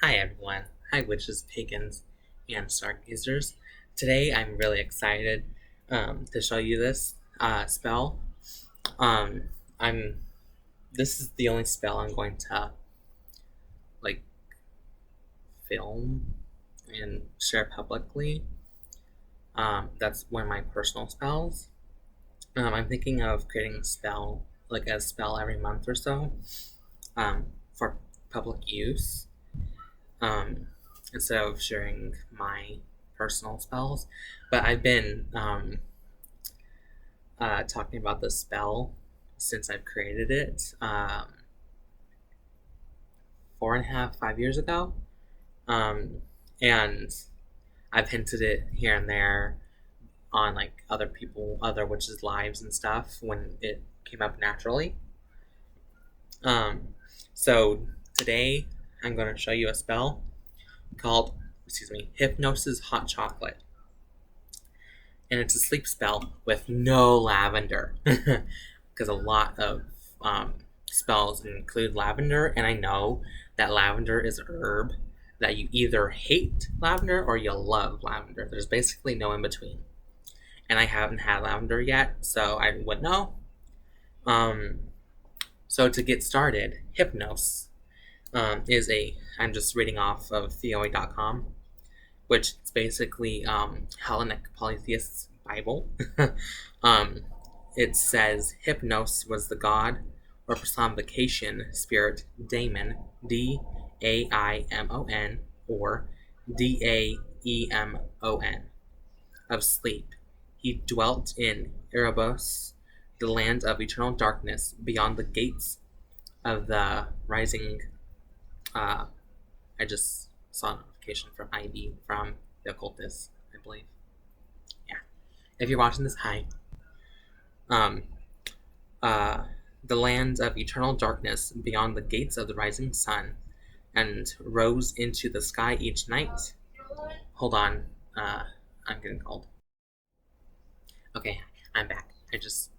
Hi everyone. Hi witches, pagans, and StarGazers. Today I'm really excited to show you this spell. Um, I'm. This is the only spell I'm going to like film and share publicly. That's one of my personal spells. I'm thinking of creating a spell every month or so, for public use. Um, Instead of sharing my personal spells. But I've been talking about this spell since I've created it 4.5, 5 years ago. Um, and I've hinted it here and there on like other witches' lives and stuff when it came up naturally. Um, so today I'm going to show you a spell called, Hypnos Hot Chocolate. And it's a sleep spell with no lavender. Because a lot of spells include lavender, and I know that lavender is a herb that you either hate lavender or you love lavender. There's basically no in between. And I haven't had lavender yet, so I wouldn't know. So to get started, Hypnos I'm just reading off of theoi.com, which is basically Hellenic polytheist Bible. um, it says Hypnos was the god or personification spirit Daemon, Daimon, or Daemon, of sleep. He dwelt in Erebos, the land of eternal darkness, beyond the gates of the rising. I just saw a notification from Ivy from the occultist, I believe. Yeah. If you're watching this, hi. Um, the land of eternal darkness beyond the gates of the rising sun, and rose into the sky each night. Hold on. I'm getting called. Okay, I'm back. I just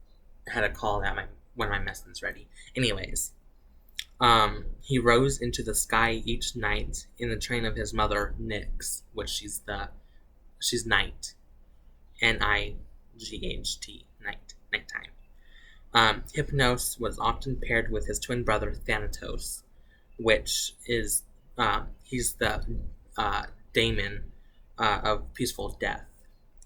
had a call that when my medicine's ready. Anyways, he rose into the sky each night in the train of his mother Nyx, which she's night, Night, nighttime. Hypnos was often paired with his twin brother Thanatos, which is he's the daemon of peaceful death,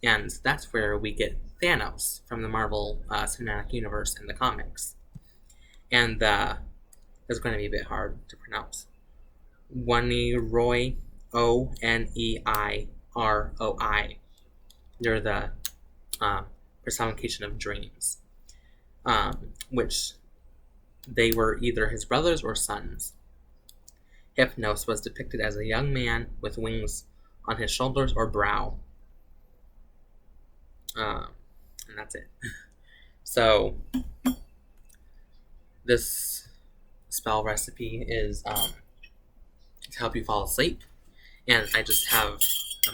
and that's where we get Thanos from the Marvel Cinematic Universe in the comics. And it's going to be a bit hard to pronounce. Oneiroi, Oneiroi. They're the personification of dreams, which they were either his brothers or sons. Hypnos was depicted as a young man with wings on his shoulders or brow. And that's it. So, this spell recipe is to help you fall asleep. And I just have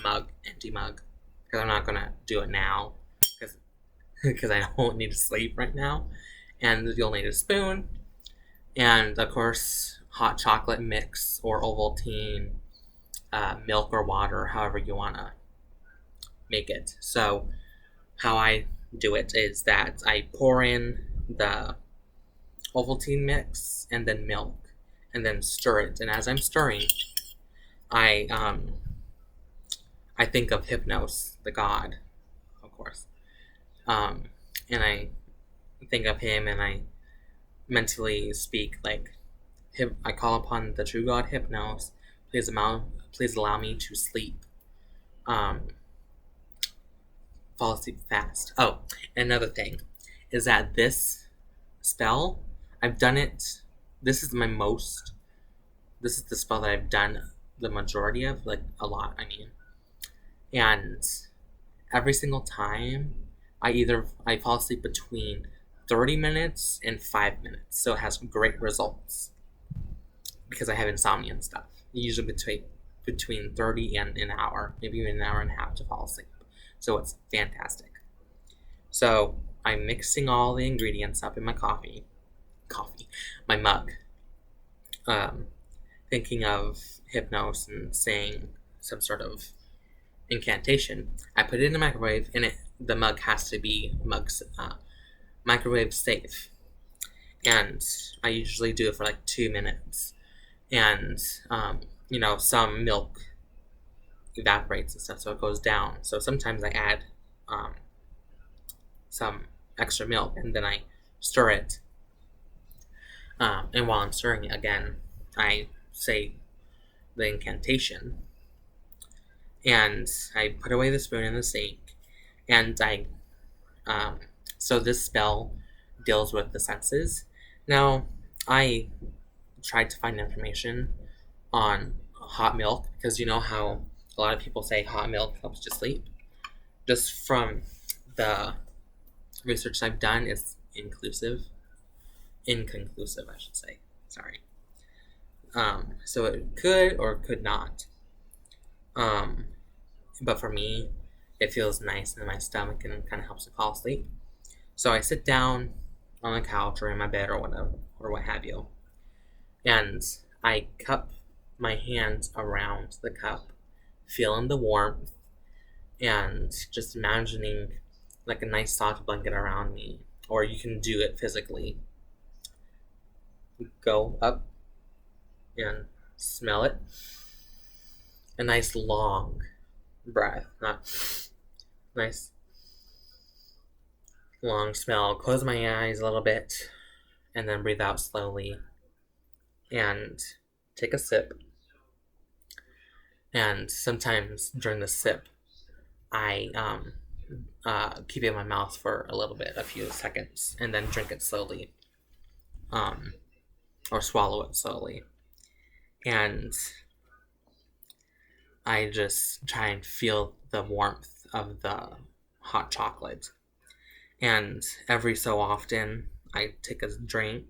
a empty mug, because I'm not going to do it now, because I don't need to sleep right now. And you'll need a spoon, and of course, hot chocolate mix or Ovaltine, milk or water, however you want to make it. So, how I do it is that I pour in the Ovaltine mix and then milk, and then stir it. And as I'm stirring, I think of Hypnos, the god, of course, and I think of him, and I mentally speak like, I call upon the true god Hypnos. Please allow me to sleep. Fall asleep fast. Oh, another thing is that this spell, I've done it. This is the spell that I've done the majority of, like a lot, I mean. And every single time, I fall asleep between 30 minutes and 5 minutes. So it has great results, because I have insomnia and stuff. Usually between 30 and an hour, maybe even an hour and a half to fall asleep. So it's fantastic. So I'm mixing all the ingredients up in my my mug. thinking of Hypnos and saying some sort of incantation, I put it in the microwave, and the mug has to be microwave safe. And I usually do it for like 2 minutes. And, some milk evaporates and stuff, so it goes down. So sometimes I add um, some extra milk, and then I stir it. And while I'm stirring it again, I say the incantation, and I put away the spoon in the sink, and so this spell deals with the senses. Now, I tried to find information on hot milk, because you know how a lot of people say hot milk helps you sleep. Just from the research I've done, it's inconclusive, I should say. Sorry. So it could or could not. But for me, it feels nice in my stomach and kind of helps me fall asleep. So I sit down on the couch or in my bed or whatever, or what have you, and I cup my hands around the cup, feeling the warmth, and just imagining like a nice soft blanket around me. Or you can do it physically. Go up and smell it. A nice long breath, not nice long smell. Close my eyes a little bit, and then breathe out slowly, and take a sip. And sometimes during the sip, I keep it in my mouth for a little bit, a few seconds, and then drink it slowly, or swallow it slowly. And I just try and feel the warmth of the hot chocolate. And every so often, I take a drink.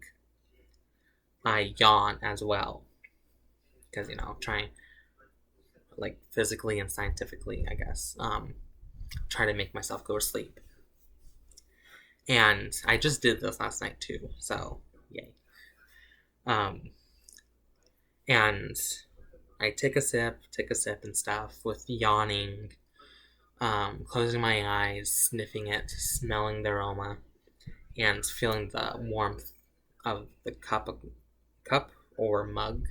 I yawn as well, because trying, like, physically and scientifically, I guess, try to make myself go to sleep. And I just did this last night too, so yay. And I take a sip and stuff with yawning, closing my eyes, sniffing it, smelling the aroma, and feeling the warmth of the cup or mug.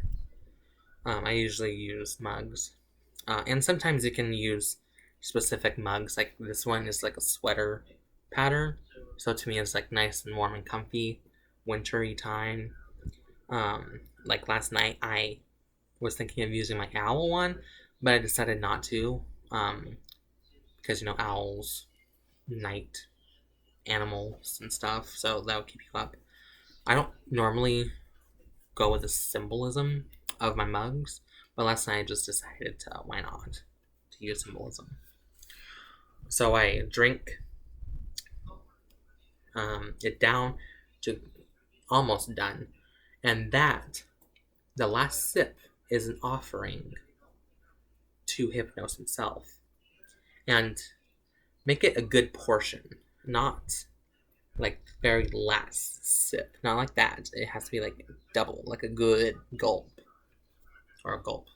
I usually use mugs, and sometimes you can use specific mugs. Like this one is like a sweater pattern, so to me it's like nice and warm and comfy, wintry time. Like last night I was thinking of using my owl one, but I decided not to, because owls, night animals and stuff, so that would keep you up. I don't normally go with the symbolism of my mugs, but last night I just decided to, why not, to use symbolism. So I drink it down to almost done, and the last sip is an offering to Hypnos himself. And make it a good portion, not like very last sip, not like that. It has to be like double, like a good gulp, or a gulp.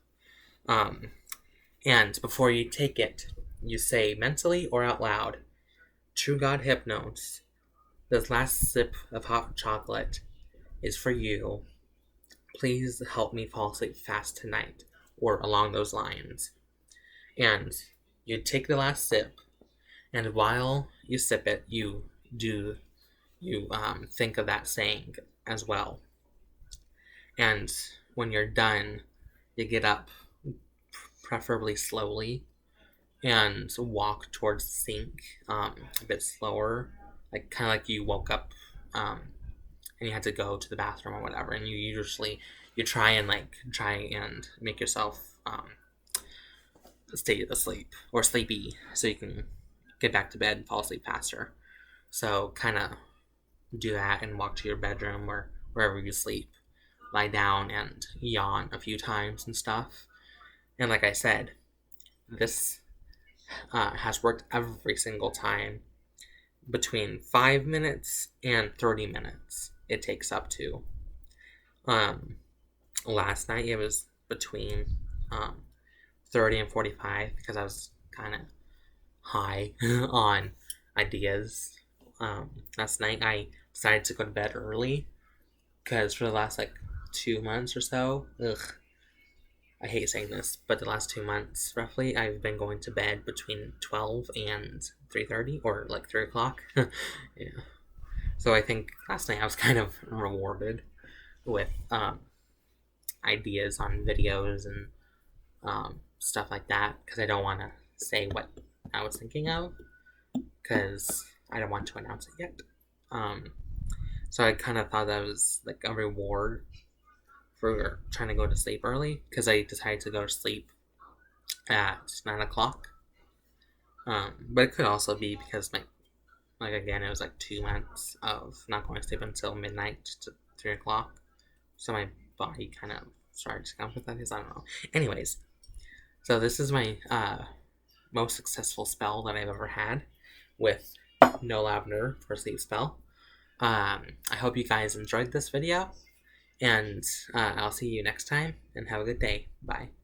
And before you take it, you say mentally or out loud, "True God Hypnos, this last sip of hot chocolate is for you. Please help me fall asleep fast tonight," or along those lines. And you take the last sip, and while you sip it, you think of that saying as well. And when you're done, you get up, preferably slowly, and walk towards the sink, a bit slower, like kind of like you woke up, and you had to go to the bathroom or whatever, and you try and make yourself stay asleep or sleepy, so you can get back to bed and fall asleep faster. So kind of do that and walk to your bedroom or wherever you sleep, lie down and yawn a few times and stuff. And like I said, this has worked every single time. Between 5 minutes and 30 minutes it takes up to. last night it was between 30 and 45 because I was kind of high on ideas. Last night I decided to go to bed early because for the last like 2 months or so, I hate saying this, but the last 2 months roughly, I've been going to bed between 12 and 3:30 or like 3 o'clock. Yeah. So I think last night I was kind of rewarded with ideas on videos and stuff like that because I don't want to say what I was thinking of because I don't want to announce it yet. So I kind of thought that was like a reward for trying to go to sleep early because I decided to go to sleep at 9 o'clock. But it could also be because like again, it was like 2 months of not going to sleep until midnight to 3 o'clock. So my body kind of started to come with that. I don't know. Anyways, so this is my most successful spell that I've ever had with No Lavender for Sleep Spell. I hope you guys enjoyed this video, and I'll see you next time, and have a good day. Bye.